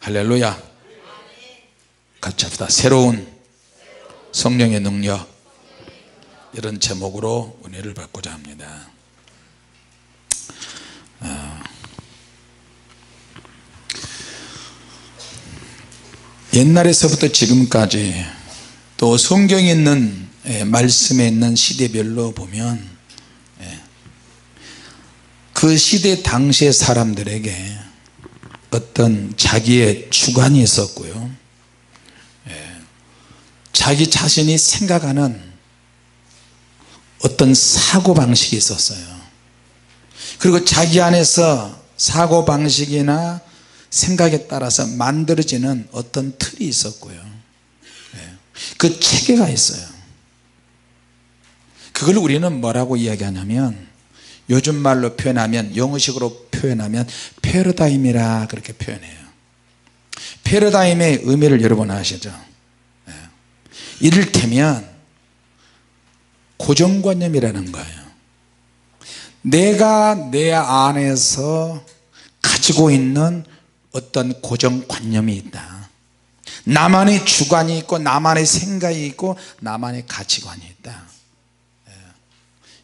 할렐루야. 같이 합시다. 새로운 성령의 능력, 이런 제목으로 은혜를 받고자 합니다. 옛날에서부터 지금까지 또 성경에 있는 말씀에 있는 시대별로 보면 그 시대 당시의 사람들에게 어떤 자기의 주관이 있었고요, 자기 자신이 생각하는 어떤 사고방식이 있었어요. 그리고 자기 안에서 사고방식이나 생각에 따라서 만들어지는 어떤 틀이 있었고요, 그 체계가 있어요. 그걸 우리는 뭐라고 이야기하냐면, 요즘 말로 표현하면, 영어식으로 표현하면 패러다임이라 그렇게 표현해요. 패러다임의 의미를 여러분 아시죠? 이를테면 고정관념이라는 거예요. 내가 내 안에서 가지고 있는 어떤 고정관념이 있다. 나만의 주관이 있고 나만의 생각이 있고 나만의 가치관이 있다.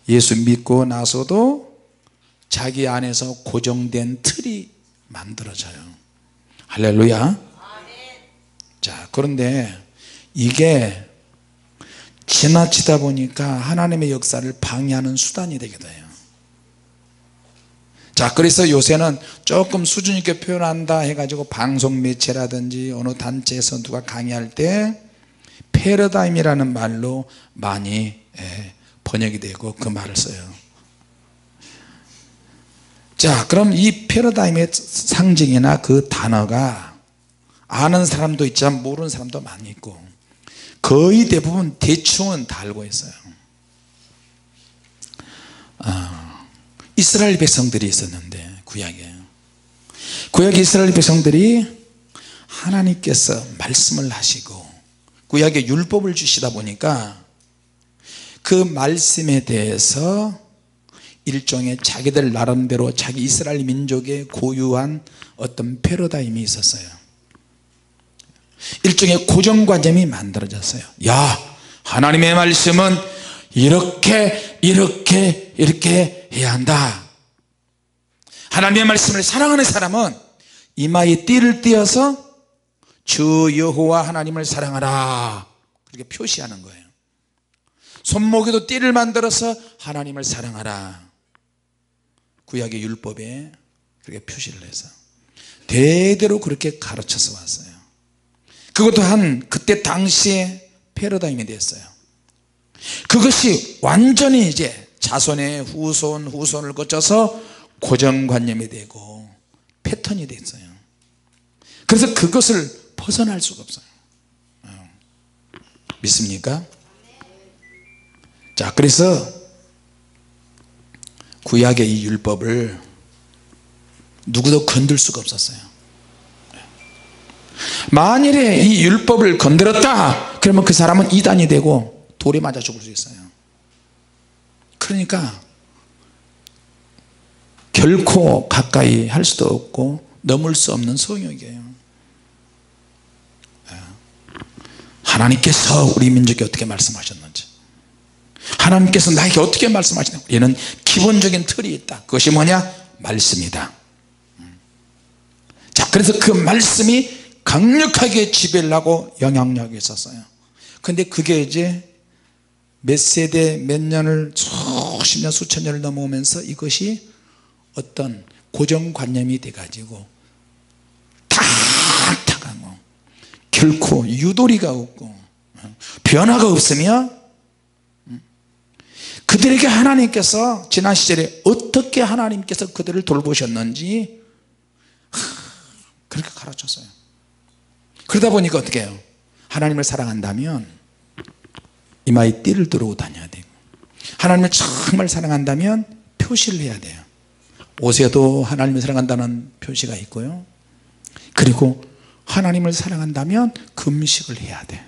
예수 믿고 나서도 자기 안에서 고정된 틀이 만들어져요. 할렐루야. 자, 그런데 이게 지나치다 보니까 하나님의 역사를 방해하는 수단이 되게 돼요. 자, 그래서 요새는 조금 수준 있게 표현한다 해가지고 방송 매체라든지 어느 단체에서 누가 강의할 때 패러다임이라는 말로 많이 번역이 되고 그 말을 써요. 자, 그럼 이 패러다임의 상징이나 그 단어가 아는 사람도 있지만 모르는 사람도 많이 있고, 거의 대부분 대충은 다 알고 있어요. 이스라엘 백성들이 있었는데, 구약에 이스라엘 백성들이 하나님께서 말씀을 하시고 구약에 율법을 주시다 보니까 그 말씀에 대해서 일종의 자기들 나름대로 자기 이스라엘 민족의 고유한 어떤 패러다임이 있었어요. 일종의 고정관념이 만들어졌어요. 야, 하나님의 말씀은 이렇게 해야 한다. 하나님의 말씀을 사랑하는 사람은 이마에 띠를 띄어서 주 여호와 하나님을 사랑하라, 그렇게 표시하는 거예요. 손목에도 띠를 만들어서 하나님을 사랑하라, 구약의 율법에 그렇게 표시를 해서 대대로 그렇게 가르쳐서 왔어요. 그것도 한 그때 당시에 패러다임이 됐어요. 그것이 완전히 이제 자손의 후손을 거쳐서 고정관념이 되고 패턴이 됐어요. 그래서 그것을 벗어날 수가 없어요. 믿습니까? 자, 그래서 구약의 이 율법을 누구도 건들 수가 없었어요. 만일에 이 율법을 건드렸다 그러면 그 사람은 이단이 되고 돌에 맞아 죽을 수 있어요. 그러니까 결코 가까이 할 수도 없고 넘을 수 없는 성역이에요. 하나님께서 우리 민족에 어떻게 말씀하셨는지, 하나님께서 나에게 어떻게 말씀하시는지, 얘는 기본적인 틀이 있다. 그것이 뭐냐? 말씀이다. 자, 그래서 그 말씀이 강력하게 지배를 하고 영향력이 있었어요. 근데 그게 이제 몇 세대 몇 년을 수십 년 수천 년을 넘어오면서 이것이 어떤 고정관념이 돼 가지고 탁탁하고 결코 유도리가 없고 변화가 없으며, 그들에게 하나님께서 지난 시절에 어떻게 하나님께서 그들을 돌보셨는지 그렇게 가르쳤어요. 그러다 보니까 어떻게 해요? 하나님을 사랑한다면 이마에 띠를 두르고 다녀야 되고, 하나님을 정말 사랑한다면 표시를 해야 돼요. 옷에도 하나님을 사랑한다는 표시가 있고요, 그리고 하나님을 사랑한다면 금식을 해야 돼.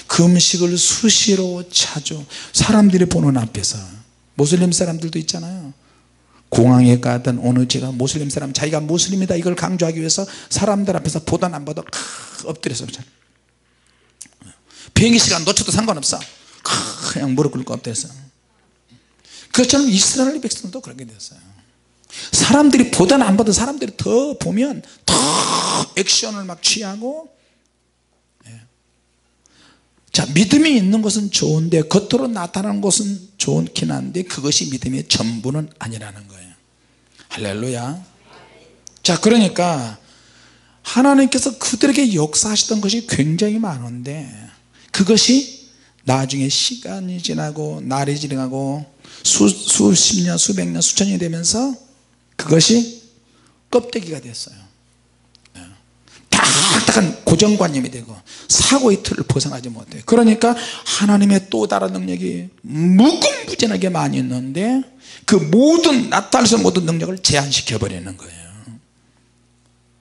금식을 수시로 자주, 사람들이 보는 앞에서, 모슬림 사람들도 있잖아요. 공항에 가든 어느 제가 모슬림 사람 자기가 모슬림이다 이걸 강조하기 위해서 사람들 앞에서 보다 안 봐도 엎드려서 비행기 시간 놓쳐도 상관없어 그냥 무릎 꿇고 엎드려서 그것처럼 이스라엘 백성도 그렇게 됐어요. 사람들이 보다 안 봐도 사람들이 더 보면 더 액션을 막 취하고 자 믿음이 있는 것은 좋은데 겉으로 나타나는 것은 좋긴 한데 그것이 믿음의 전부는 아니라는 거예요. 할렐루야. 자 그러니까 하나님께서 그들에게 역사하셨던 것이 굉장히 많은데 그것이 나중에 시간이 지나고 날이 지나고 수십 년 수백 년 수천 년이 되면서 그것이 껍데기가 됐어요. 딱딱한 고정관념이 되고 사고의 틀을 벗어나지 못해요. 그러니까 하나님의 또 다른 능력이 무궁무진하게 많이 있는데 그 모든 나타날 수 없는 모든 능력을 제한시켜 버리는 거예요.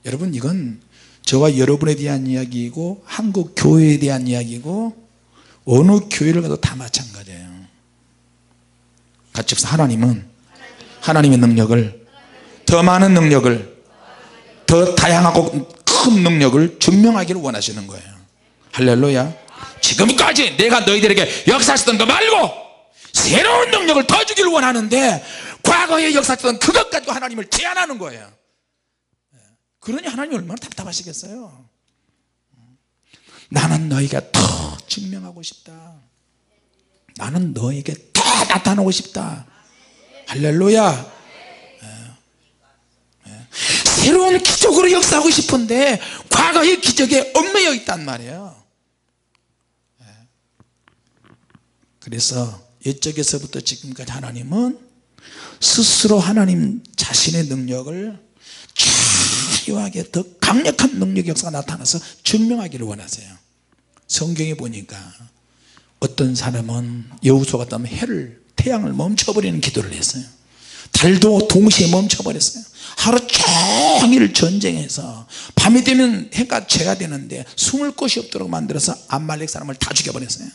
여러분 이건 저와 여러분에 대한 이야기이고 한국 교회에 대한 이야기고 어느 교회를 가도 다 마찬가지예요. 같이 하나님은 하나님의 능력을 더 많은 능력을 더 다양하고 큰 능력을 증명하기를 원하시는 거예요. 할렐루야. 지금까지 내가 너희들에게 역사했던 거 말고 새로운 능력을 더 주기를 원하는데 과거에 역사했던 그것 가지고 하나님을 제한하는 거예요. 그러니 하나님이 얼마나 답답하시겠어요. 나는 너희가 더 증명하고 싶다. 나는 너에게 더 나타나고 싶다. 할렐루야. 새로운 기적으로 역사하고 싶은데 과거의 기적에 얽매여 있단 말이에요. 그래서 옛적에서부터 지금까지 하나님은 스스로 하나님 자신의 능력을 자유하게 더 강력한 능력 역사가 나타나서 증명하기를 원하세요. 성경에 보니까 어떤 사람은 여호수아 같다면 태양을 멈춰버리는 기도를 했어요. 달도 동시에 멈춰버렸어요. 하루 종일 전쟁해서 밤이 되면 해가 재가 되는데 숨을 곳이 없도록 만들어서 암말렉 사람을 다 죽여버렸어요.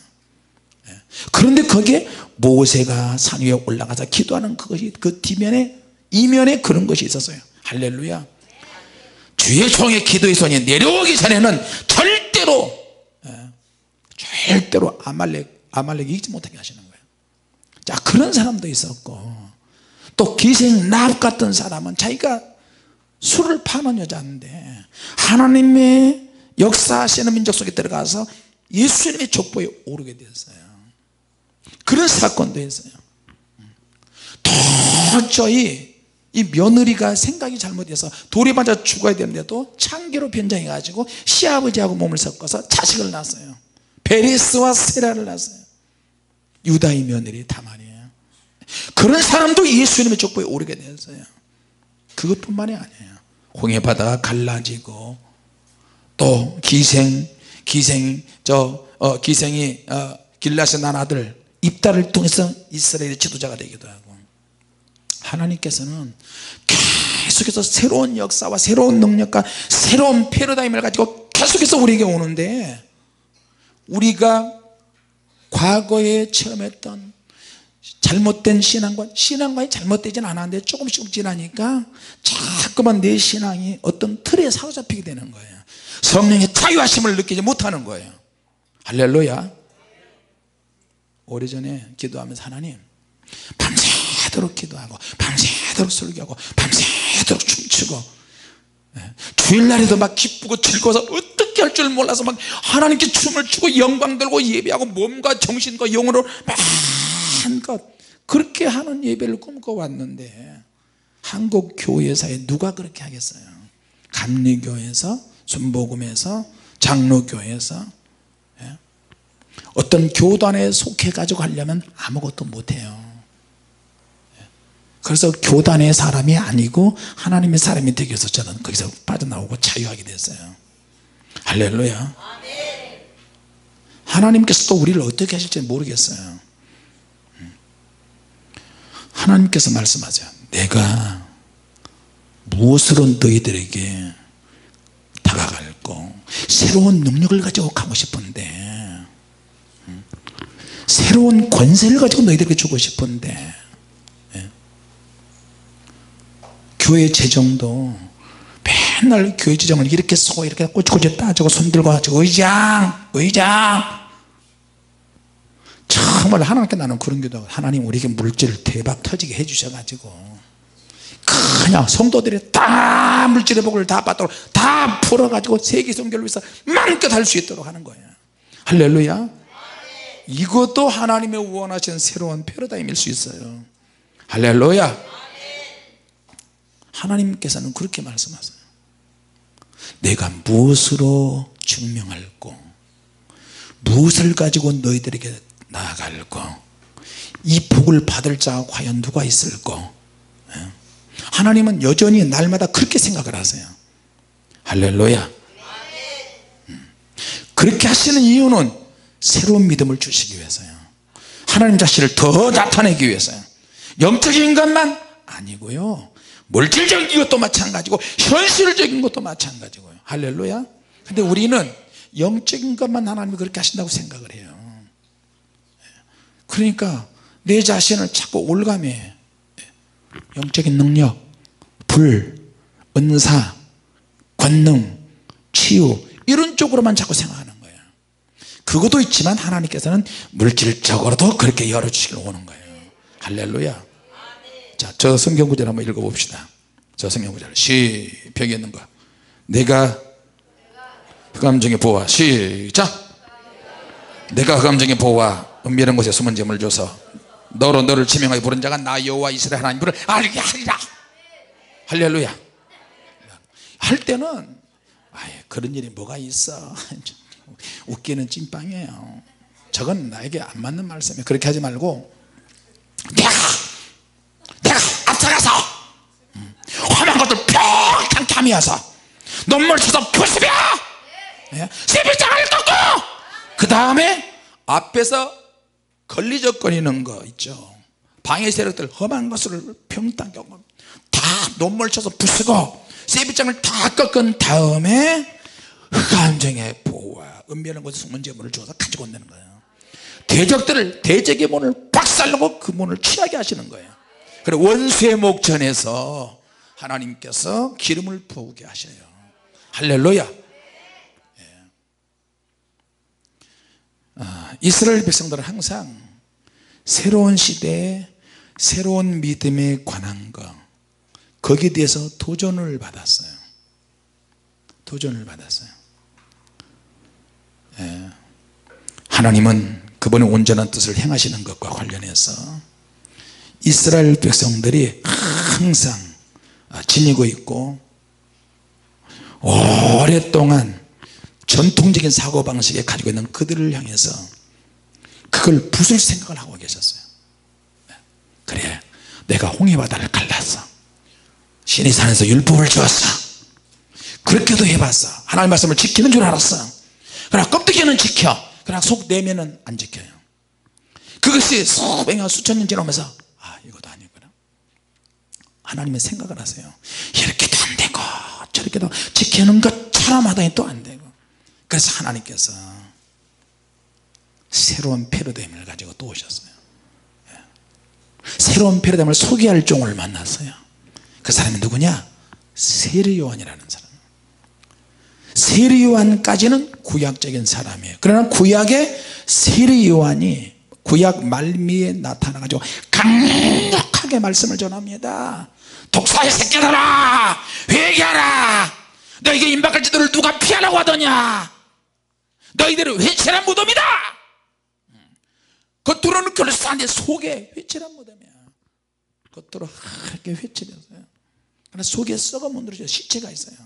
그런데 거기에 모세가 산 위에 올라가서 기도하는 그것이 그 뒤면에 이면에 그런 것이 있었어요. 할렐루야. 주의 종의 기도의 손이 내려오기 전에는 절대로 아말렉이 이기지 못하게 하시는 거예요. 자 그런 사람도 있었고 또 기생 라합 같은 사람은 자기가 술을 파는 여자인데 하나님의 역사하시는 민족 속에 들어가서 예수님의 족보에 오르게 되었어요. 그런 사건도 있어요. 도저히 이 며느리가 생각이 잘못돼서 돌에 맞아 죽어야 되는데도 창기로 변장해 가지고 시아버지하고 몸을 섞어서 자식을 낳았어요. 베레스와 세라를 낳았어요. 유다의 며느리 다말이에요. 그런 사람도 예수님의 족보에 오르게 되었어요. 그것뿐만이 아니에요. 홍해바다가 갈라지고 또 기생이 길앗에 난 아들 입다를 통해서 이스라엘의 지도자가 되기도 하고 하나님께서는 계속해서 새로운 역사와 새로운 능력과 새로운 패러다임을 가지고 계속해서 우리에게 오는데 우리가 과거에 체험했던 잘못된 신앙관이 잘못되진 않았는데 조금씩 지나니까 자꾸만 내 신앙이 어떤 틀에 사로잡히게 되는 거예요. 성령의 자유하심을 느끼지 못하는 거예요. 할렐루야. 오래전에 기도하면서 하나님 밤새도록 기도하고 밤새도록 설교하고 밤새도록 춤추고 주일날에도 막 기쁘고 즐거워서 어떻게 할 줄 몰라서 막 하나님께 춤을 추고 영광 들고 예배하고 몸과 정신과 영으로 마음껏 그렇게 하는 예배를 꿈꿔왔는데 한국 교회사에 누가 그렇게 하겠어요. 감리교에서 순복음에서 장로교에서 어떤 교단에 속해 가지고 하려면 아무것도 못해요. 그래서 교단의 사람이 아니고 하나님의 사람이 되기 위해서 저는 거기서 빠져나오고 자유하게 됐어요. 할렐루야. 하나님께서 또 우리를 어떻게 하실지 모르겠어요. 하나님께서 말씀하세요. 내가 무엇으로 너희들에게 다가갈고 새로운 능력을 가지고 가고 싶은데 새로운 권세를 가지고 너희들에게 주고 싶은데 교회 재정도 맨날 교회 재정을 이렇게 쓰고 이렇게 꼬치꼬치 따지고 손들고 가지고 의장 정말 하나님께 나는 그런 기도하고 하나님 우리에게 물질 대박 터지게 해주셔가지고 그냥 성도들이 다 물질의 복을 다 받도록 다 풀어가지고 세계 선교를 위해서 마음껏 할 수 있도록 하는 거예요. 할렐루야. 이것도 하나님의 원하신 새로운 패러다임일 수 있어요. 할렐루야. 하나님께서는 그렇게 말씀하세요. 내가 무엇으로 증명할꼬 무엇을 가지고 너희들에게 나아갈꼬 이 복을 받을 자가 과연 누가 있을꼬. 하나님은 여전히 날마다 그렇게 생각을 하세요. 할렐루야. 그렇게 하시는 이유는 새로운 믿음을 주시기 위해서요. 하나님 자신을 더 나타내기 위해서요. 영적인 것만 아니고요 물질적인 것도 마찬가지고 현실적인 것도 마찬가지고요. 할렐루야. 근데 우리는 영적인 것만 하나님이 그렇게 하신다고 생각을 해요. 그러니까 내 자신을 자꾸 올가매 영적인 능력, 불, 은사, 권능, 치유 이런 쪽으로만 자꾸 생각하는 거예요. 그것도 있지만 하나님께서는 물질적으로도 그렇게 열어주시기를 원하는 거예요. 할렐루야. 자, 저 성경 구절 한번 읽어봅시다. 저 성경 구절 벽에 있는 거 내가 흑암중의 보화 시작. 내가 흑암중의 보화 은밀한 곳에 숨은 재물을 줘서 너로 너를 지명하게 부른 자가 나 여호와 이스라엘 하나님을 알게 하리라. 할렐루야. 할 때는 그런 일이 뭐가 있어 웃기는 찐빵이에요. 저건 나에게 안 맞는 말씀이에요. 그렇게 하지 말고 내가 앞서가서 험한 것들 평탄케 하면서 눈물 쳐서 부수며 세비장을 꺾고 그 다음에 앞에서 걸리적거리는 거 있죠. 방해 세력들 험한 것을 평탄케 하고 다 눈물 쳐서 부수고 세비장을 다 꺾은 다음에 흑암정의 보호와 은밀한 곳에 숨은 재물을 주어서 가지고 온다는 거예요. 대적들을 대적의 문을 박살내고 그 문을 취하게 하시는 거예요. 그리고 원수의 목전에서 하나님께서 기름을 부으게 하셔요. 할렐루야. 이스라엘 백성들은 항상 새로운 시대에 새로운 믿음에 관한 것 거기에 대해서 도전을 받았어요. 하나님은 그분의 온전한 뜻을 행하시는 것과 관련해서 이스라엘 백성들이 항상 지니고 있고 오랫동안 전통적인 사고방식에 가지고 있는 그들을 향해서 그걸 부술 생각을 하고 계셨어요. 그래 내가 홍해바다를 갈랐어 시내산에서 율법을 주었어 그렇게도 해봤어 하나님 말씀을 지키는 줄 알았어 그러나 껍데기는 지켜 그러나 속 내면은 안 지켜요. 그것이 수백년 수천 년 지나면서 이것도 아니구나. 하나님은 생각을 하세요. 이렇게도 안 되고 저렇게도 지키는 것처럼 하더니 또 안 되고 그래서 하나님께서 새로운 패러다임을 가지고 또 오셨어요. 새로운 패러다임을 소개할 종을 만났어요. 그 사람이 누구냐? 세례요한이라는 사람. 세례요한까지는 구약적인 사람이에요. 그러나 구약의 세례요한이 구약 말미에 나타나가지고 강력하게 말씀을 전합니다. 독사의 새끼들아 회개하라. 너에게 임박할 지도를 누가 피하라고 하더냐. 너희들은 회칠한 무덤이다. 겉으로는 그럴싸한데 속에 회칠한 무덤이야. 겉으로 하얗게 회칠했어요. 그러나 속에 썩어 문드러져 시체가 있어요.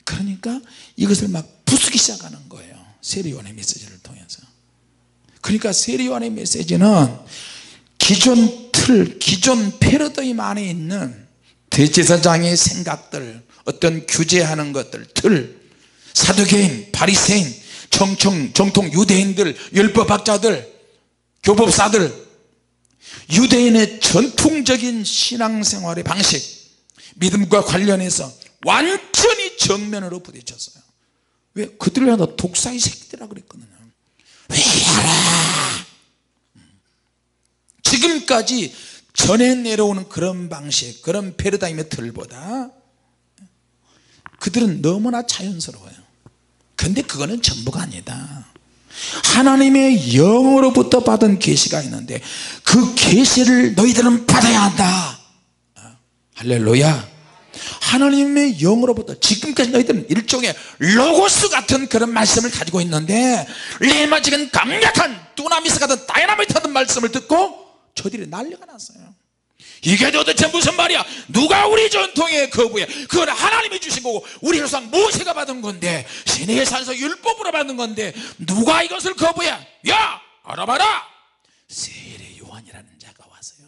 그러니까 이것을 막 부수기 시작하는 거예요. 세례요한의 메시지를 통해서. 그러니까 세례요한의 메시지는 기존 틀, 기존 패러다임 안에 있는 대제사장의 생각들, 어떤 규제하는 것들, 틀, 사두개인, 바리새인, 정통 유대인들, 율법학자들, 교법사들, 유대인의 전통적인 신앙생활의 방식, 믿음과 관련해서 완전히 정면으로 부딪혔어요. 왜? 그들을 향해서 독사의 새끼들이라 그랬거든요. 회개하라. 지금까지 전에 내려오는 그런 방식, 그런 패러다임의 틀보다 그들은 너무나 자연스러워요. 근데 그거는 전부가 아니다. 하나님의 영으로부터 받은 계시가 있는데 그 계시를 너희들은 받아야 한다. 할렐루야. 하나님의 영으로부터 지금까지 너희들은 일종의 로고스 같은 그런 말씀을 가지고 있는데 레마 지금 강력한 두나미스 같은 다이나마이트 같은 말씀을 듣고 저들이 난리가 났어요. 이게 도대체 무슨 말이야? 누가 우리 전통에 거부해? 그건 하나님이 주신 거고 우리 조상 모세가 받은 건데 시내의 산서 율법으로 받은 건데 누가 이것을 거부해? 야 알아봐라. 세례 요한이라는 자가 와서요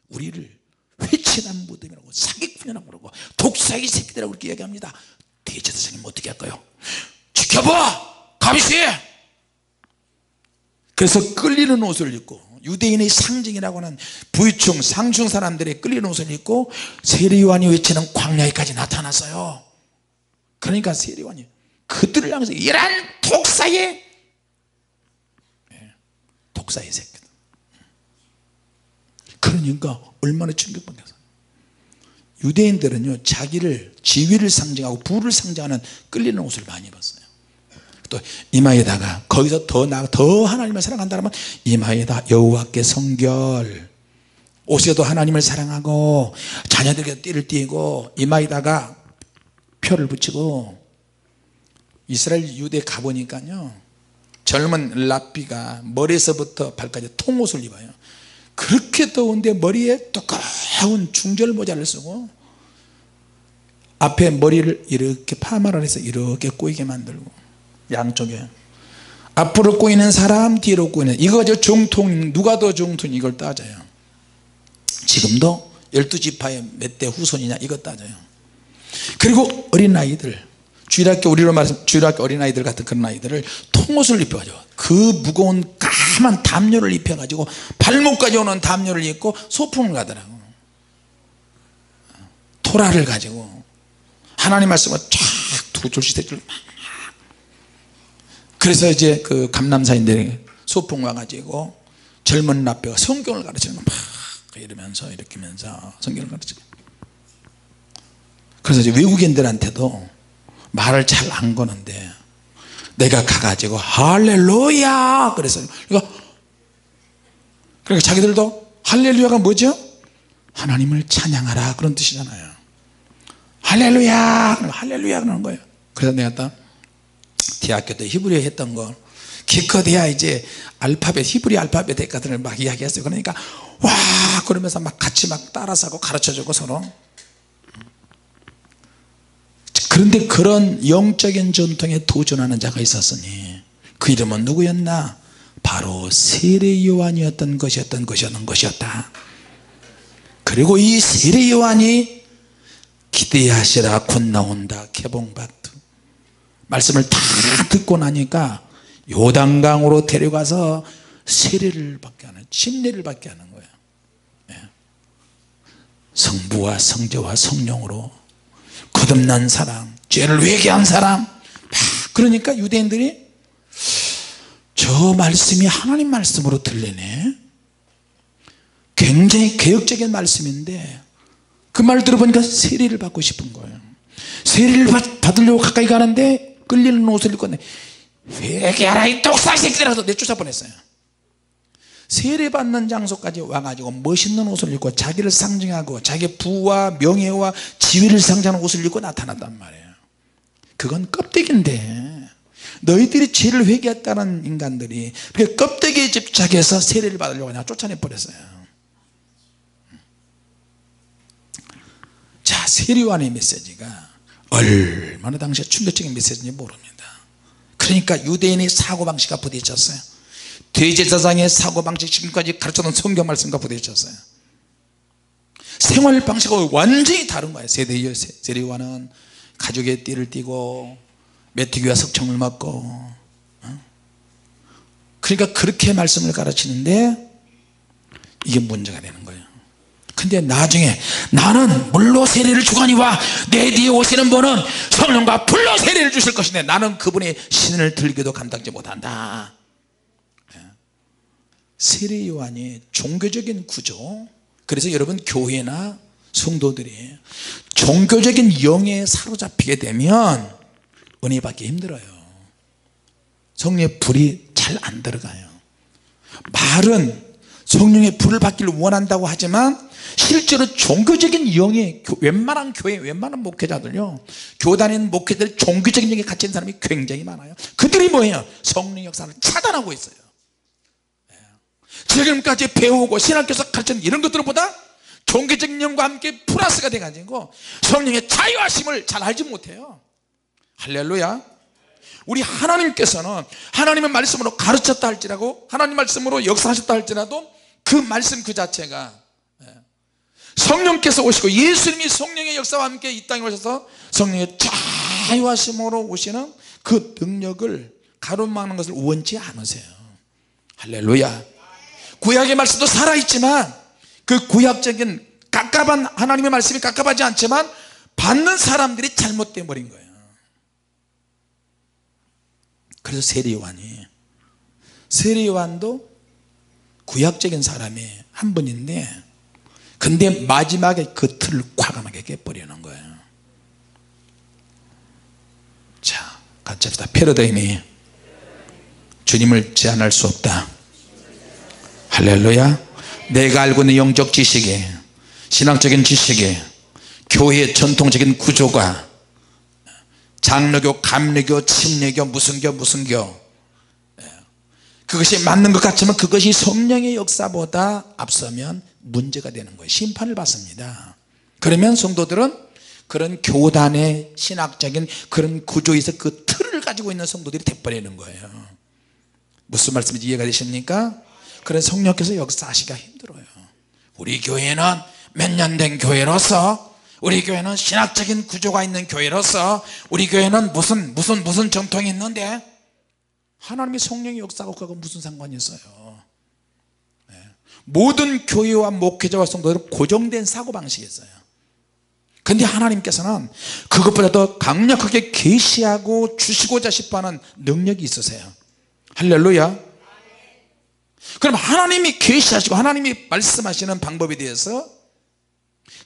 우리를 회칠한 무덤이라고 사기꾼이라고 그러고 독사의 새끼들이라고 그렇게 얘기합니다. 대제사장님 어떻게 할까요? 지켜봐 가비씨. 그래서 끌리는 옷을 입고 유대인의 상징이라고 하는 부유층 상층 사람들의 끌리는 옷을 입고 세례 요한이 외치는 광야에까지 나타났어요. 그러니까 세례 요한이 그들을 향해서 이런 독사의 새끼들. 그러니까 얼마나 충격받겠어요. 유대인들은요 자기를 지위를 상징하고 부를 상징하는 끌리는 옷을 많이 입었어요. 또 이마에다가 거기서 더 하나님을 사랑한다면 이마에다 여호와께 성결, 옷에도 하나님을 사랑하고 자녀들에게 띠를 띠고 이마에다가 표를 붙이고. 이스라엘 유대 가보니까요 젊은 랍비가 머리에서부터 발까지 통옷을 입어요. 그렇게 더운데 머리에 두꺼운 중절 모자를 쓰고 앞에 머리를 이렇게 파마를 해서 이렇게 꼬이게 만들고 양쪽에 앞으로 꼬이는 사람 뒤로 꼬이는 이거 정통 누가 더 정통 이걸 따져요. 지금도 12지파의 몇 대 후손이냐 이거 따져요. 그리고 어린아이들 주일학교 우리로 말해서 주일학교 어린아이들 같은 그런 아이들을 통옷을 입혀가지고 그 무거운 까만 담요를 입혀가지고 발목까지 오는 담요를 입고 소풍을 가더라고. 토라를 가지고 하나님 말씀을 쫙 두 줄씩 세 줄 막. 그래서 이제 그 감남사인들이 소풍 와가지고 젊은 랍비가 성경을 가르치는 거 막 이러면서 이렇게 하면서 성경을 가르치고. 그래서 이제 외국인들한테도 말을 잘 안 거는데 내가 가가지고 할렐루야 그래서 그러니까 자기들도 할렐루야가 뭐죠? 하나님을 찬양하라 그런 뜻이잖아요. 할렐루야 할렐루야 그러는 거예요. 그래서 내가 딱 대학교 때 히브리어 했던 거 기껏해야 이제 알파벳 히브리 알파벳 같은 막 이야기했어요. 그러니까 와 그러면서 막 같이 막 따라서 하고 가르쳐주고 서로. 그런데 그런 영적인 전통에 도전하는 자가 있었으니 그 이름은 누구였나? 바로 세례 요한이었던 것이었다. 그리고 이 세례 요한이 기대하시라 곧 나온다 개봉박두 말씀을 다 듣고 나니까 요단강으로 데려가서 세례를 받게 하는 침례를 받게 하는 거예요. 성부와 성자와 성령으로 거듭난 사람 죄를 회개한 사람 그러니까 유대인들이 저 말씀이 하나님 말씀으로 들리네. 굉장히 개혁적인 말씀인데 그 말 들어보니까 세례를 받고 싶은 거예요. 세례를 받으려고 가까이 가는데 끌리는 옷을 입고 회개하라 이 독사의 새끼들아서 내쫓아 보냈어요. 세례받는 장소까지 와가지고 멋있는 옷을 입고 자기를 상징하고 자기 부와 명예와 지위를 상징하는 옷을 입고 나타났단 말이에요. 그건 껍데기인데 너희들이 죄를 회개했다는 인간들이 그 껍데기에 집착해서 세례를 받으려고 그냥 쫓아내버렸어요. 자, 세례 요한의 메시지가 얼마나 당시에 충격적인 메시지인지 모릅니다. 그러니까 유대인의 사고방식과 부딪혔어요. 대제사장의 사고방식 지금까지 가르쳐놓은 성경 말씀과 부딪혔어요. 생활 방식은 완전히 다른 거예요. 세례 요한은 가죽에 띠를 띠고 메뚜기와 석청을 먹고 그러니까 그렇게 말씀을 가르치는데 이게 문제가 되는 거예요. 근데 나중에 나는 물로 세례를 주거니와 내 뒤에 오시는 분은 성령과 불로 세례를 주실 것인데 나는 그분의 신을 들기도 감당지 못한다. 세례 요한이 종교적인 구조 그래서 여러분 교회나 성도들이 종교적인 영에 사로잡히게 되면 은혜 받기 힘들어요. 성령의 불이 잘 안 들어가요. 말은 성령의 불을 받기를 원한다고 하지만 실제로 종교적인 영에 웬만한 교회 웬만한 목회자들요, 교단인 목회자들 종교적인 영에 갇힌 사람이 굉장히 많아요. 그들이 뭐예요? 성령 역사를 차단하고 있어요. 지금까지 배우고 신학교에서 가르치는 이런 것들보다 종교적인 영과 함께 플러스가 돼가지고 성령의 자유하심을 잘 알지 못해요. 할렐루야. 우리 하나님께서는 하나님의 말씀으로 가르쳤다 할지라도, 하나님 말씀으로 역사하셨다 할지라도 그 말씀 그 자체가 성령께서 오시고 예수님이 성령의 역사와 함께 이 땅에 오셔서 성령의 자유하심으로 오시는 그 능력을 가로막는 것을 원치 않으세요. 할렐루야. 구약의 말씀도 살아있지만 그 구약적인 깝깝한 하나님의 말씀이 깝깝하지 않지만 받는 사람들이 잘못돼 버린 거예요. 그래서 세례요한도 구약적인 사람이 한 분인데, 근데 마지막에 그 틀을 과감하게 깨버리는 거예요. 자, 같이 합시다. 패러다임이 주님을 제한할 수 없다. 할렐루야. 내가 알고 있는 영적 지식에, 신앙적인 지식에, 교회의 전통적인 구조가 장로교, 감리교, 침례교, 무슨 교 그것이 맞는 것 같지만 그것이 성령의 역사보다 앞서면 문제가 되는 거예요. 심판을 받습니다. 그러면 성도들은 그런 교단의 신학적인 그런 구조에서 그 틀을 가지고 있는 성도들이 돼버리는 거예요. 무슨 말씀인지 이해가 되십니까? 그래서 성령께서 역사하시기가 힘들어요. 우리 교회는 몇 년 된 교회로서, 우리 교회는 신학적인 구조가 있는 교회로서, 우리 교회는 무슨 전통이 있는데 하나님의 성령의 역사하고 그거 무슨 상관이 있어요? 모든 교회와 목회자와 성도들은 고정된 사고방식이 있어요. 그런데 하나님께서는 그것보다 더 강력하게 계시하고 주시고자 싶어하는 능력이 있으세요. 할렐루야. 그럼 하나님이 계시하시고 하나님이 말씀하시는 방법에 대해서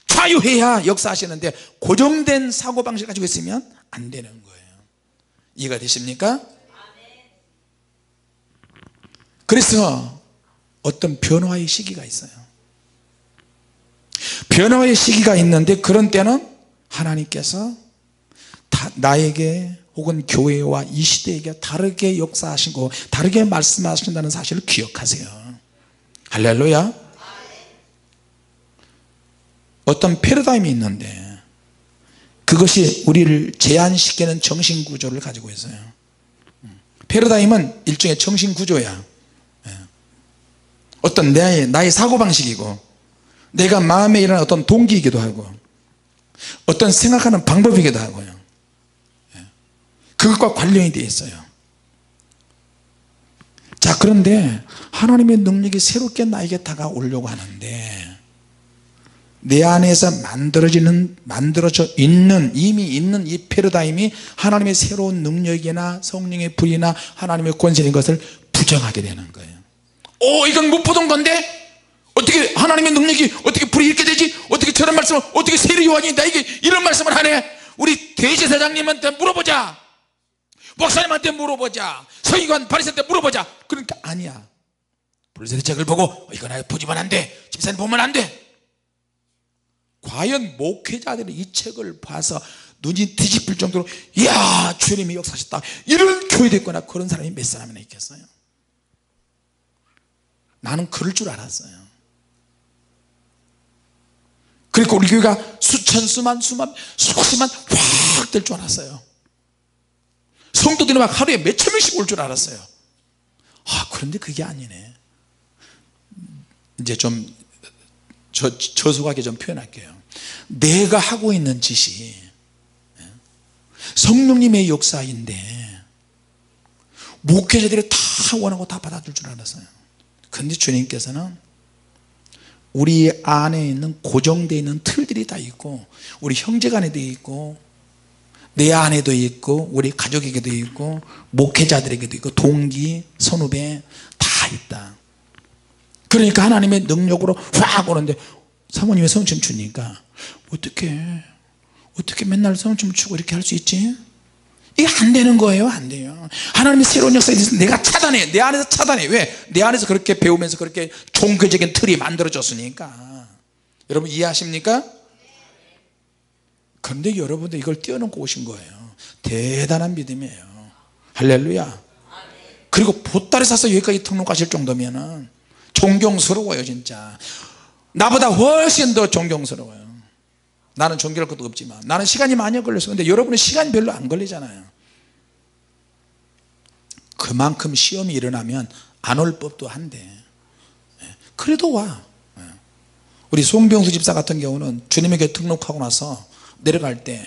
자유해야 역사하시는데 고정된 사고방식 가지고 있으면 안 되는 거예요. 이해가 되십니까? 그래서 어떤 변화의 시기가 있어요. 변화의 시기가 있는데 그런 때는 하나님께서 나에게 혹은 교회와 이 시대에게 다르게 역사하시고 다르게 말씀하신다는 사실을 기억하세요. 할렐루야. 어떤 패러다임이 있는데 그것이 우리를 제한시키는 정신구조를 가지고 있어요. 패러다임은 일종의 정신구조야. 어떤 나의 사고방식이고 내가 마음에 일어나는 어떤 동기이기도 하고 어떤 생각하는 방법이기도 하고요. 그것과 관련이 되어 있어요. 자, 그런데 하나님의 능력이 새롭게 나에게 다가오려고 하는데 내 안에서 만들어져 있는 이미 있는 이 패러다임이 하나님의 새로운 능력이나 성령의 불이나 하나님의 권세인 것을 부정하게 되는 거예요. 이건 못 보던 건데 어떻게 하나님의 능력이 어떻게 불이 이렇게 되지? 어떻게 저런 말씀을, 어떻게 세례 요한이 나에게 이런 말씀을 하네? 우리 대제사장님한테 물어보자, 목사님한테 물어보자, 서기관 바리새인한테 물어보자. 그러니까 아니야. 불세례 책을 보고 이건 아예 보지만 안 돼, 집사님 보면 안 돼. 과연 목회자들이 이 책을 봐서 눈이 뒤집힐 정도로 이야 주님이 역사하셨다 이런 교회도 있거나 그런 사람이 몇 사람이나 있겠어요? 나는 그럴 줄 알았어요. 그러니까 우리 교회가 수천 수만 수십만 확 될 줄 알았어요. 성도들이 막 하루에 몇천 명씩 올 줄 알았어요. 그런데 그게 아니네. 이제 좀 저속하게 좀 표현할게요. 내가 하고 있는 짓이 성령님의 역사인데 목회자들이 다 원하고 다 받아줄 줄 알았어요. 그런데 주님께서는 우리 안에 있는 고정되어 있는 틀들이 다 있고 우리 형제간에도 있고 내 안에도 있고 우리 가족에게도 있고 목회자들에게도 있고 동기, 선후배 다 있다. 그러니까 하나님의 능력으로 확 오는데 사모님이 성춤 추니까 어떻게 맨날 성춤 추고 이렇게 할 수 있지? 이게 안 되는 거예요. 안 돼요. 하나님이 새로운 역사에 대해서 내가 차단해. 내 안에서 차단해. 왜? 내 안에서 그렇게 배우면서 그렇게 종교적인 틀이 만들어졌으니까. 여러분 이해하십니까? 그런데 여러분들 이걸 띄워놓고 오신 거예요. 대단한 믿음이에요. 할렐루야. 그리고 보따리 사서 여기까지 등록하실 정도면 존경스러워요. 진짜 나보다 훨씬 더 존경스러워요. 나는 존경할 것도 없지만 나는 시간이 많이 걸렸어요. 근데 여러분은 시간이 별로 안 걸리잖아요. 그만큼 시험이 일어나면 안 올 법도 한데 그래도 와. 우리 송병수 집사 같은 경우는 주님에게 등록하고 나서 내려갈 때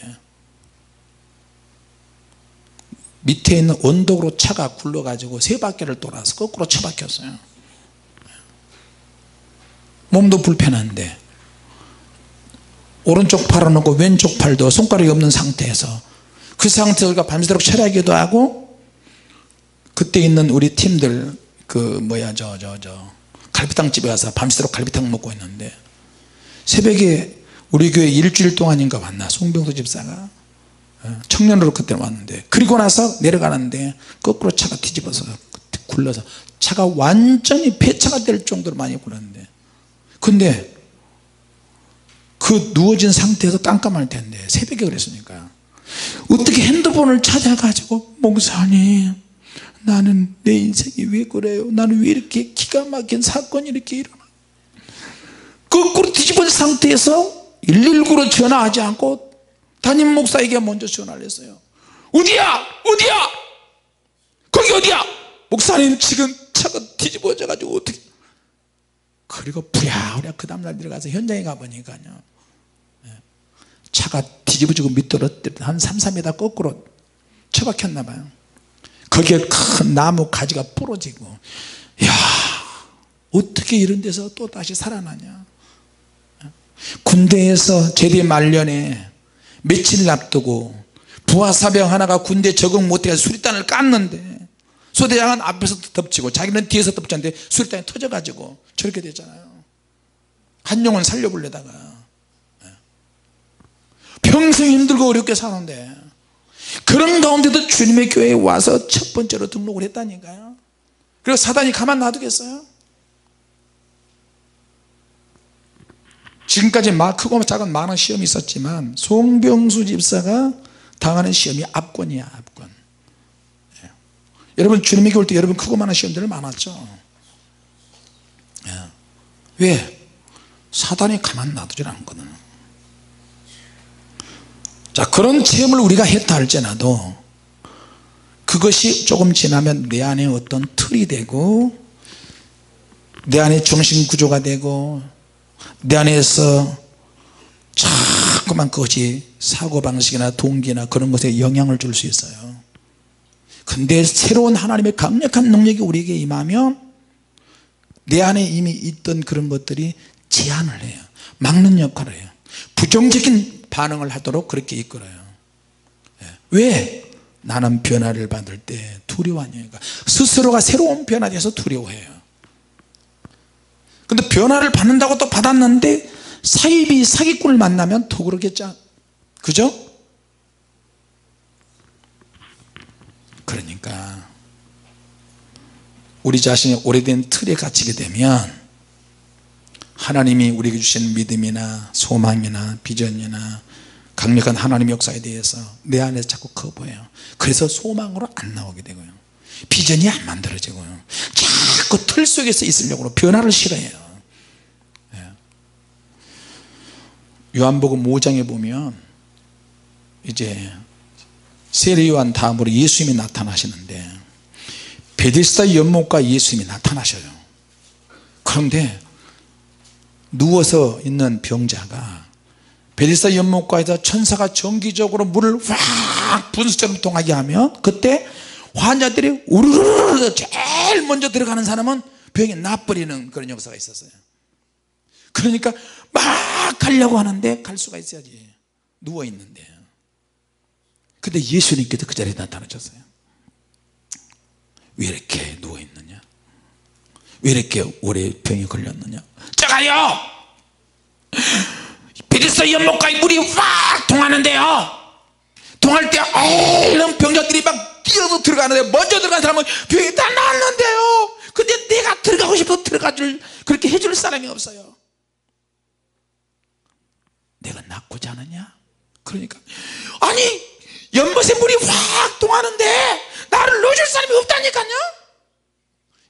밑에 있는 언덕으로 차가 굴러가지고 세 바퀴를 돌아서 거꾸로 처박혔어요. 몸도 불편한데 오른쪽 팔은 없고 왼쪽 팔도 손가락이 없는 상태에서 그 상태에서 우리가 밤새도록 철야기도 하고 그때 있는 우리 팀들 갈비탕 집에 가서 밤새도록 갈비탕 먹고 있는데 새벽에 우리 교회 일주일 동안인가 왔나 송병수 집사가 청년으로 그때 왔는데 그리고 나서 내려가는데 거꾸로 차가 뒤집어서 굴러서 차가 완전히 폐차가 될 정도로 많이 굴렀는데 근데 그 누워진 상태에서 깜깜할 텐데 새벽에 그랬으니까 어떻게 핸드폰을 찾아가지고 목사님 나는 내 인생이 왜 그래요? 나는 왜 이렇게 기가 막힌 사건이 이렇게 일어나? 거꾸로 뒤집어진 상태에서 119로 전화하지 않고 담임 목사에게 먼저 전화를 했어요. 어디야? 거기 어디야? 목사님 지금 차가 뒤집어져 가지고 어떻게. 그리고 부랴부랴 그 다음날 들어가서 현장에 가보니까요 차가 뒤집어지고 밑으로 한 3, 4m 거꾸로 처박혔나 봐요. 거기에 큰 나무 가지가 부러지고 야 어떻게 이런 데서 또 다시 살아나냐. 군대에서 제대 말년에 며칠 앞두고 부하사병 하나가 군대 적응 못해서 수리탄을 깠는데 소대장은 앞에서 덮치고 자기는 뒤에서 덮쳤는데 수리탄이 터져가지고 저렇게 됐잖아요. 한 영혼 살려보려다가 평생 힘들고 어렵게 사는데 그런 가운데도 주님의 교회에 와서 첫 번째로 등록을 했다니까요. 그래서 사단이 가만 놔두겠어요? 지금까지 크고 작은 많은 시험이 있었지만 송병수 집사가 당하는 시험이 압권이야. 압권. 여러분 주님에게 올 때 여러분 크고 많은 시험들이 많았죠. 왜? 사단이 가만 놔두질 않거든. 자, 그런 체험을 우리가 했다 할지라도 그것이 조금 지나면 내 안에 어떤 틀이 되고 내 안에 정신구조가 되고 내 안에서 자꾸만 그것이 사고방식이나 동기나 그런 것에 영향을 줄 수 있어요. 근데 새로운 하나님의 강력한 능력이 우리에게 임하면 내 안에 이미 있던 그런 것들이 제한을 해요. 막는 역할을 해요. 부정적인 반응을 하도록 그렇게 이끌어요. 왜? 나는 변화를 받을 때 두려워하니까. 스스로가 새로운 변화에 대해서 두려워해요. 근데 변화를 받는다고 또 받았는데 사기꾼을 만나면 더 그러겠죠. 그죠? 그러니까 우리 자신이 오래된 틀에 갇히게 되면 하나님이 우리에게 주신 믿음이나 소망이나 비전이나 강력한 하나님의 역사에 대해서 내 안에서 자꾸 커 보여요. 그래서 소망으로 안 나오게 되고요, 비전이 안 만들어지고요, 자꾸 틀 속에서 있으려고 변화를 싫어해요. 요한복음 5장에 보면 이제 세례 요한 다음으로 예수님이 나타나시는데 베데스다 연못가 예수님이 나타나셔요. 그런데 누워서 있는 병자가 베데스다 연못가에서 천사가 정기적으로 물을 확 분수처럼 통하게 하면 그때 환자들이 우르르르 제일 먼저 들어가는 사람은 병이 나버리는 그런 역사가 있었어요. 그러니까 막 가려고 하는데 갈 수가 있어야지. 누워있는데. 근데 예수님께서 그 자리에 나타나셨어요. 왜 이렇게 누워있느냐, 왜 이렇게 오래 병이 걸렸느냐, 저가요 연못부터 연못까지 물이 확 통하는데요, 통할 때 얼른 병자들이 막 뛰어서 들어가는데, 먼저 들어간 사람은 병이 다 나았는데요, 근데 내가 들어가고 싶어서 들어가줄, 그렇게 해줄 사람이 없어요. 내가 낫고자 하느냐? 그러니까 아니 연못에 물이 확 통하는데 나를 넣어줄 사람이 없다니까요.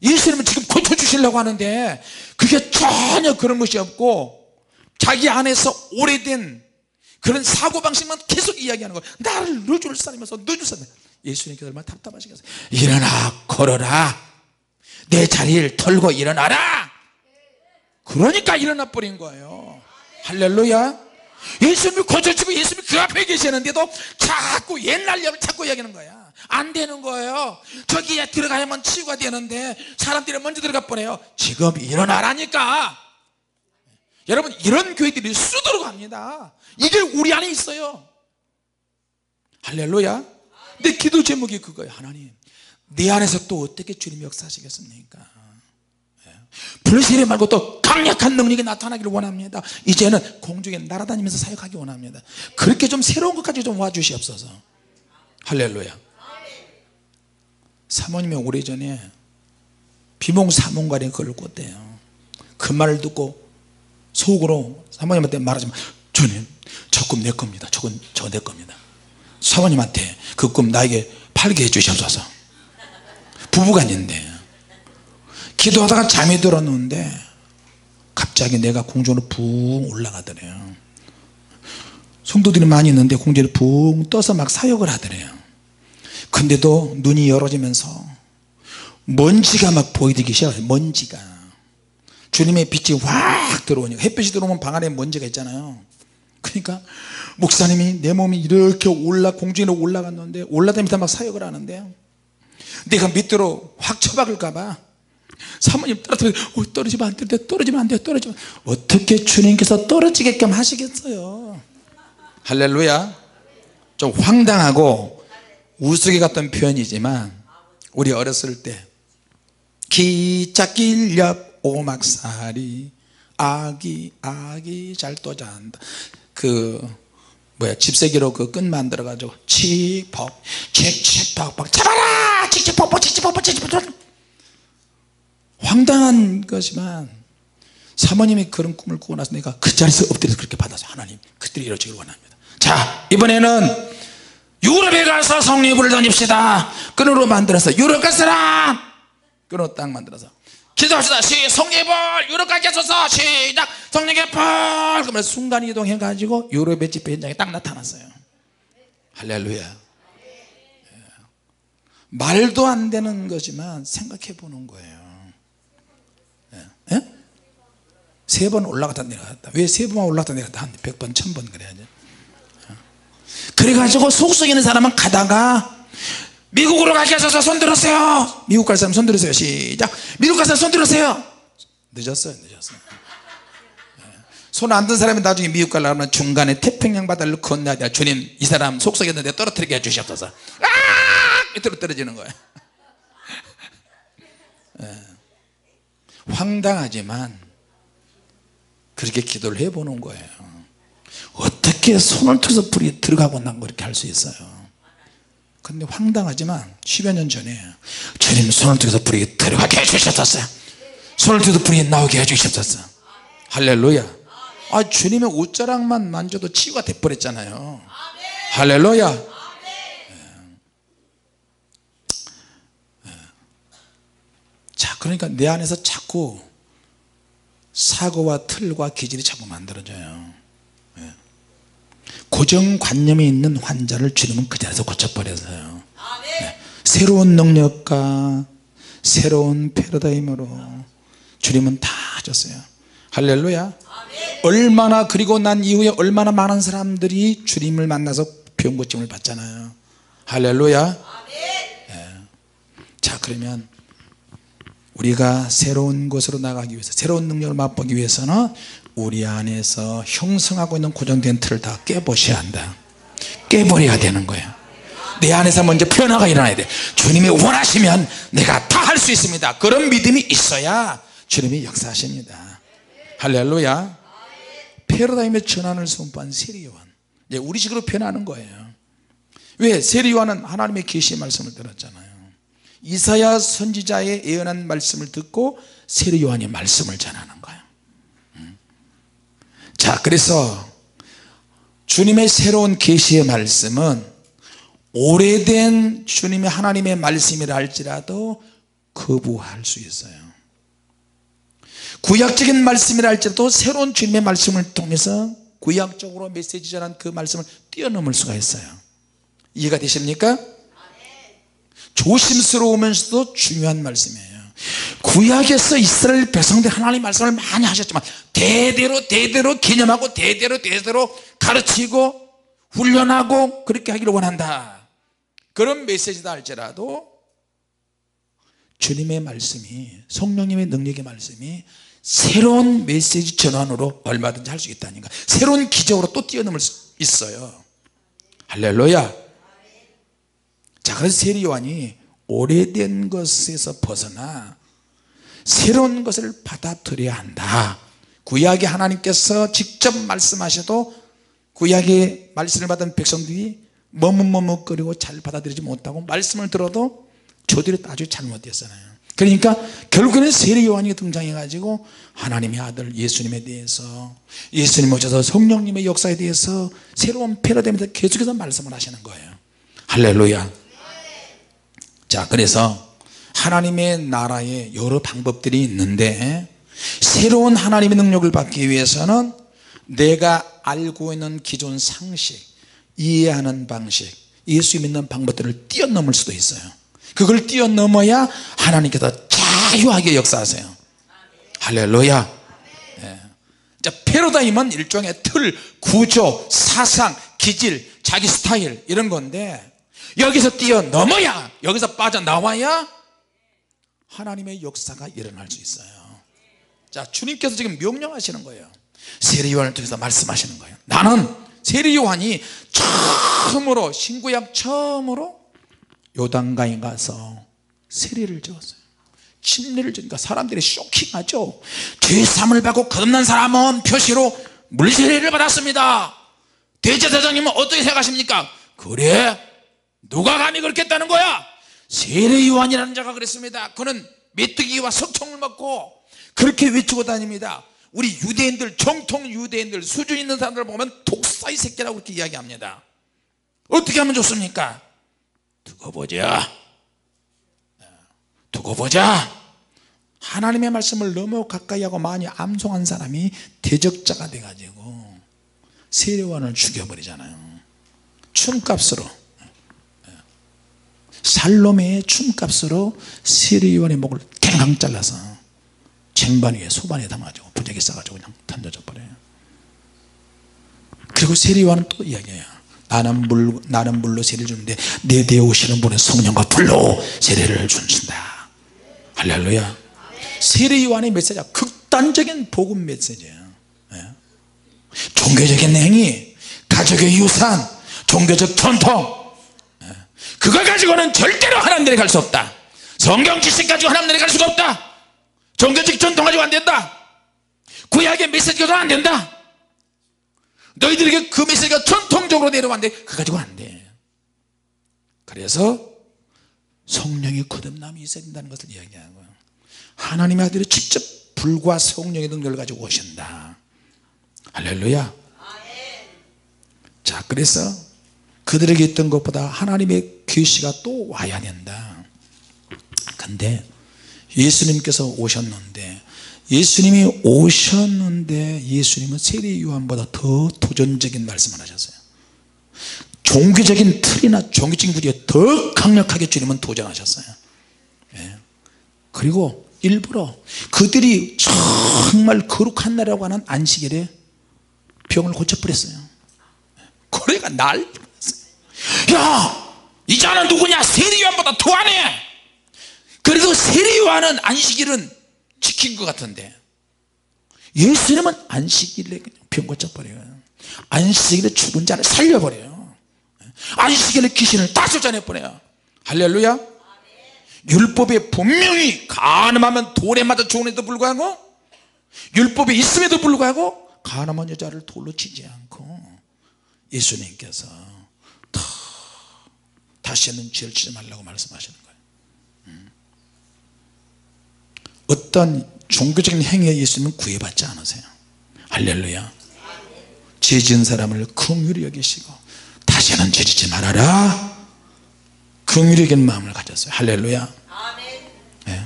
예수님은 지금 고쳐주시려고 하는데 그게 전혀 그런 것이 없고, 자기 안에서 오래된 그런 사고방식만 계속 이야기하는 거예요. 나를 넣어줄 사람이 없어, 넣어줄 사람이. 예수님께서 얼마나 답답하시겠어요. 일어나 걸어라, 내 자리를 털고 일어나라. 그러니까 일어나 버린 거예요. 할렐루야. 예수님이 고쳐주고 예수님이 그 앞에 계시는데도 자꾸 옛날 일을 자꾸 이야기하는 거야. 안 되는 거예요. 저기에 들어가야만 치유가 되는데 사람들이 먼저 들어가 버려요. 지금 일어나라니까. 여러분, 이런 교회들이 수두룩 합니다. 이게 우리 안에 있어요. 할렐루야. 내 기도 제목이 그거예요. 하나님, 내 안에서 또 어떻게 주님이 역사하시겠습니까? 불세례 말고 또 강력한 능력이 나타나기를 원합니다. 이제는 공중에 날아다니면서 사역하기 원합니다. 그렇게 좀 새로운 것까지 좀 와주시옵소서. 할렐루야. 사모님이 오래전에 비몽 사몽간에 그걸 꿨대요. 그 말을 듣고 속으로 사모님한테 말하지만, 주님 저 꿈 내 겁니다. 저건 저 내 겁니다. 사모님한테 그 꿈 나에게 팔게 해주시옵소서. 부부간인데 기도하다가 잠이 들었는데 갑자기 내가 공중으로 붕 올라가더래요. 성도들이 많이 있는데 공중에 붕 떠서 막 사역을 하더래요. 근데도 눈이 열어지면서 먼지가 막 보이기 시작해요. 먼지가, 주님의 빛이 확 들어오니까, 햇빛이 들어오면 방 안에 먼지가 있잖아요. 그러니까 목사님이 내 몸이 이렇게 공중에 올라갔는데 올라다니면서 막 사역을 하는데 내가 밑으로 확 처박을까봐 사모님 떨어지면 안 돼, 떨어지면 안 돼, 떨어지면. 어떻게 주님께서 떨어지게끔 하시겠어요. 할렐루야. 좀 황당하고 우스개 같은 표현이지만 우리 어렸을 때 기찻길 옆 오막살이 아기 잘 또 잔다, 집세기로 그 끈 만들어 가지고 칙퍽 잡아라, 칙칙퍽. 황당한 것이지만 사모님이 그런 꿈을 꾸고 나서 내가 그 자리에서 엎드려서 그렇게 받아서, 하나님 그들이 이루어지길 원합니다. 자, 이번에는 유럽에 가서 성령의 던집시다. 끈으로 만들어서 유럽 갈 사람, 끈으로 딱 만들어서 기도합시다. 성령의 불 유럽 가게 하소서. 시작. 성령의 불. 그러면 순간이동해 가지고 유럽의 집회 현장에 딱 나타났어요. 할렐루야. 말도 안 되는 거지만 생각해 보는 거예요. 3번 올라갔다 내려갔다. 왜 3번만 올라갔다 내려갔다 하는데 100번 1000번 그래야죠. 그래가지고 속속에 있는 사람은 가다가 미국으로 가게 하셔서 손 들으세요. 미국 갈 사람 손 들으세요. 시작. 미국 갈 사람 손 들으세요. 늦었어요. 손 안 든 사람이 나중에 미국 가려면 중간에 태평양 바다를 건너야 돼요. 주님, 이 사람 속속에 있는데 떨어뜨리게 해주시옵소서. 밑으로 떨어지는 거예요. 황당하지만 그렇게 기도를 해보는 거예요. 어떻게 손을 터서 불이 들어가고 난 거 이렇게 할 수 있어요. 근데 황당하지만 10여 년 전에 주님 손을 터서 불이 들어가게 해주셨었어요. 손을 터서 불이 나오게 해주셨었어요. 할렐루야. 주님의 옷자락만 만져도 치유가 돼버렸잖아요. 할렐루야. 자, 그러니까 내 안에서 자꾸 사고와 틀과 기질이 자꾸 만들어져요. 고정관념이 있는 환자를 주님은 그 자리에서 고쳐버려서요. 새로운 능력과 새로운 패러다임으로 주님은 다 하셨어요. 할렐루야. 얼마나, 그리고 난 이후에 얼마나 많은 사람들이 주님을 만나서 병 고침을 받잖아요. 할렐루야. 자, 그러면 우리가 새로운 곳으로 나가기 위해서, 새로운 능력을 맛보기 위해서는 우리 안에서 형성하고 있는 고정된 틀을 다 깨보셔야 한다. 깨버려야 되는 거예요. 내 안에서 먼저 변화가 일어나야 돼. 주님이 원하시면 내가 다 할 수 있습니다. 그런 믿음이 있어야 주님이 역사하십니다. 할렐루야. 패러다임의 전환을 선포한 세례요한, 우리식으로 표현하는 거예요. 왜? 세례요한은 하나님의 계시의 말씀을 들었잖아요. 이사야 선지자의 예언한 말씀을 듣고 세례요한이 말씀을 전하는 거예요. 자, 그래서 주님의 새로운 계시의 말씀은 오래된 주님의 하나님의 말씀이라 할지라도 거부할 수 있어요. 구약적인 말씀이라 할지라도 새로운 주님의 말씀을 통해서 구약적으로 메시지 전한 그 말씀을 뛰어넘을 수가 있어요. 이해가 되십니까? 조심스러우면서도 중요한 말씀이에요. 구약에서 이스라엘 백성들 하나님 말씀을 많이 하셨지만 대대로 개념하고 대대로 가르치고 훈련하고 그렇게 하기를 원한다, 그런 메시지다 할지라도 주님의 말씀이, 성령님의 능력의 말씀이 새로운 메시지 전환으로 얼마든지 할 수 있다니까, 새로운 기적으로 또 뛰어넘을 수 있어요. 할렐루야. 자, 그래서 세례요한이 오래된 것에서 벗어나 새로운 것을 받아들여야 한다. 구약의 하나님께서 직접 말씀하셔도 구약의 말씀을 받은 백성들이 머뭇머뭇거리고 잘 받아들이지 못하고 말씀을 들어도 저들이 아주 잘못됐잖아요. 그러니까 결국에는 세례요한이 등장해 가지고 하나님의 아들 예수님에 대해서, 예수님 오셔서 성령님의 역사에 대해서 새로운 패러다임에서 계속해서 말씀을 하시는 거예요. 할렐루야. 자, 그래서 하나님의 나라에 여러 방법들이 있는데 새로운 하나님의 능력을 받기 위해서는 내가 알고 있는 기존 상식, 이해하는 방식, 예수 믿는 방법들을 뛰어넘을 수도 있어요. 그걸 뛰어넘어야 하나님께서 자유하게 역사하세요. 할렐루야. 네. 자, 패러다임은 일종의 틀, 구조, 사상, 기질, 자기 스타일 이런 건데 여기서 뛰어넘어야, 여기서 빠져나와야 하나님의 역사가 일어날 수 있어요. 자, 주님께서 지금 명령하시는 거예요. 세례요한을 통해서 말씀하시는 거예요. 나는 세례요한이 처음으로, 신구약 처음으로 요단강에 가서 세례를 지었어요. 침례를 지니까 사람들이 쇼킹하죠. 죄사함을 받고 거듭난 사람은 표시로 물세례를 받았습니다. 대제사장님은 어떻게 생각하십니까? 그래? 누가 감히 그렇게 했다는 거야? 세례요한이라는 자가 그랬습니다. 그는 메뚜기와 석청을 먹고 그렇게 외치고 다닙니다. 우리 유대인들, 정통 유대인들, 수준 있는 사람들 보면 독사의 새끼라고 그렇게 이야기합니다. 어떻게 하면 좋습니까? 두고 보자. 하나님의 말씀을 너무 가까이 하고 많이 암송한 사람이 대적자가 돼가지고 세례요한을 죽여버리잖아요. 춤값으로, 살로메의 춤값으로 세례요한의 목을 탱강 잘라서 쟁반 위에 소반에 담아가지고 부적에 싸가지고 그냥 던져져 버려요. 그리고 세례요한은 또 이야기해요. 나는 물로 세례를 주는데 내 뒤에 오시는 분은 성령과 불로 세례를 주신다. 할렐루야. 세례요한의 메시지가 극단적인 복음 메시지예요. 종교적인 행위, 가족의 유산, 종교적 전통, 그걸 가지고는 절대로 하나님들이 갈 수 없다. 성경 지식 가지고 하나님들이 갈 수가 없다. 종교적 전통 가지고 안 된다. 구약의 메시지가 안 된다. 너희들에게 그 메시지가 전통적으로 내려왔는데 그거 가지고는 안 돼. 그래서 성령의 거듭남이 있어야 된다는 것을 이야기하고, 하나님의 아들이 직접 불과 성령의 능력을 가지고 오신다. 할렐루야. 자, 그래서 그들에게 있던 것보다 하나님의 계시가 또 와야 된다. 근데 예수님께서 오셨는데 예수님은 세례요한보다 더 도전적인 말씀을 하셨어요. 종교적인 틀이나 종교적인 구조에 더 강력하게 주님은 도전하셨어요. 그리고 일부러 그들이 정말 거룩한 날이라고 하는 안식일에 병을 고쳐버렸어요. 그러니까 난리 났어요. 야, 이 자는 누구냐? 세례요한보다 더하네. 그래도 세례요한은 안식일은 지킨 것 같은데 예수님은 안식일에 병 고쳐버려요. 안식일에 죽은 자를 살려버려요. 안식일에 귀신을 다 쫓아내버려요. 할렐루야. 율법에 분명히 간음하면 돌에 맞아 죽은에도 불구하고, 율법에 있음에도 불구하고 가늠한 여자를 돌로 치지 않고 예수님께서 다시는 죄를 지지 말라고 말씀하시는 거예요. 어떤 종교적인 행위에 예수님은 구애받지 않으세요. 할렐루야. 죄 지은 사람을 긍휼히 여기시고 다시는 죄 짓지 말아라, 긍휼히 여기는 마음을 가졌어요. 할렐루야. 네.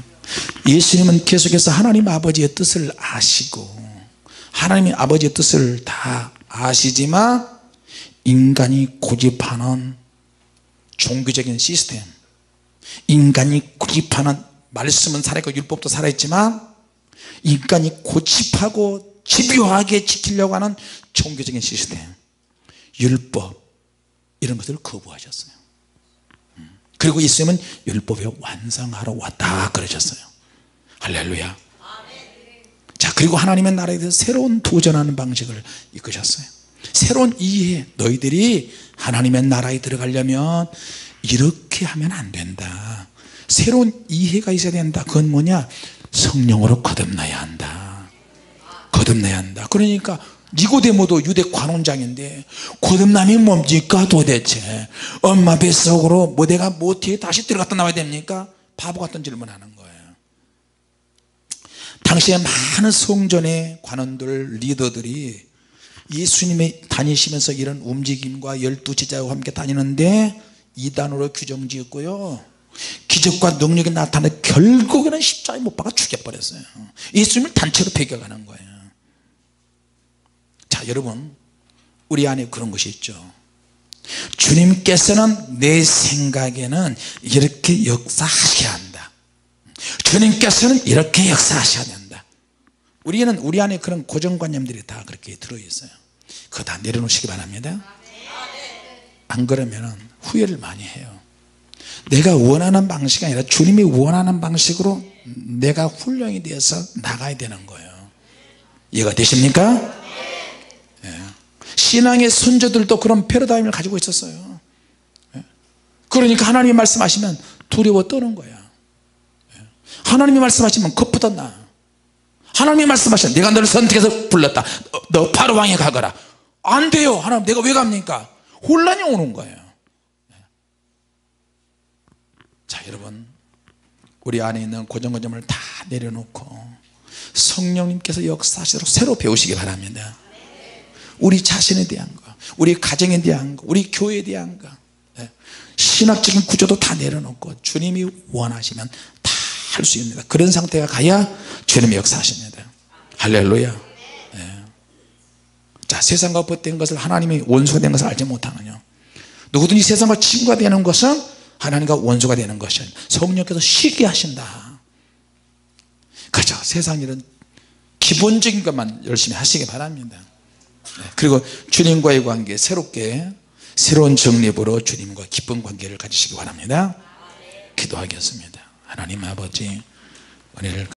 예수님은 계속해서 하나님 아버지의 뜻을 아시고 하나님의 아버지의 뜻을 다 아시지만 인간이 고집하는 종교적인 시스템, 인간이 고집하는, 말씀은 살아있고 율법도 살아있지만 인간이 고집하고 집요하게 지키려고 하는 종교적인 시스템, 율법, 이런 것을 거부하셨어요. 그리고 예수님은 율법을 완성하러 왔다 그러셨어요. 할렐루야. 자, 그리고 하나님의 나라에 대해서 새로운 도전하는 방식을 이끄셨어요. 새로운 이해, 너희들이 하나님의 나라에 들어가려면 이렇게 하면 안 된다, 새로운 이해가 있어야 된다. 그건 뭐냐, 성령으로 거듭나야 한다, 거듭나야 한다. 그러니까 니고데모도 유대 관원장인데 거듭남이 뭡니까 도대체, 엄마 뱃속으로 뭐 내가 모태에 다시 들어갔다 나와야 됩니까? 바보 같은 질문하는 거예요. 당시에 많은 성전의 관원들, 리더들이 예수님이 다니시면서 이런 움직임과 12제자와 함께 다니는데 이단으로 규정지었고요, 기적과 능력이 나타나 결국에는 십자가에 못 박아 죽여버렸어요. 예수님을 단체로 배격하는 거예요. 자, 여러분, 우리 안에 그런 것이 있죠. 주님께서는 내 생각에는 이렇게 역사하셔야 한다, 주님께서는 이렇게 역사하셔야 된다. 우리는 우리 안에 그런 고정관념들이 다 그렇게 들어있어요. 그거 다 내려놓으시기 바랍니다. 안 그러면 후회를 많이 해요. 내가 원하는 방식이 아니라 주님이 원하는 방식으로 내가 훈련이 되어서 나가야 되는 거예요. 이해가 되십니까? 예. 신앙의 선조들도 그런 패러다임을 가지고 있었어요. 예. 그러니까 하나님이 말씀하시면 두려워 떠는 거야. 예. 하나님이 말씀하시면 겁보다 나. 하나님이 말씀하시면 내가 너를 선택해서 불렀다, 너 바로 왕에 가거라. 안 돼요. 하나님, 내가 왜 갑니까? 혼란이 오는 거예요. 자, 여러분, 우리 안에 있는 고정관념을 다 내려놓고 성령님께서 역사하시도록 새로 배우시기 바랍니다. 우리 자신에 대한 거, 우리 가정에 대한 거, 우리 교회에 대한 거, 신학적인 구조도 다 내려놓고 주님이 원하시면 다 할 수 있습니다. 그런 상태가 가야 주님이 역사하십니다. 할렐루야. 자, 세상과 벗된 것을, 하나님이 원수가 된 것을 알지 못하느냐. 누구든지 세상과 친구가 되는 것은 하나님과 원수가 되는 것이 성령께서 쉬게 하신다. 그렇죠. 세상 일은 기본적인 것만 열심히 하시기 바랍니다. 그리고 주님과의 관계, 새롭게 새로운 정립으로 주님과 기쁜 관계를 가지시기 바랍니다. 기도하겠습니다. 하나님 아버지, 은혜를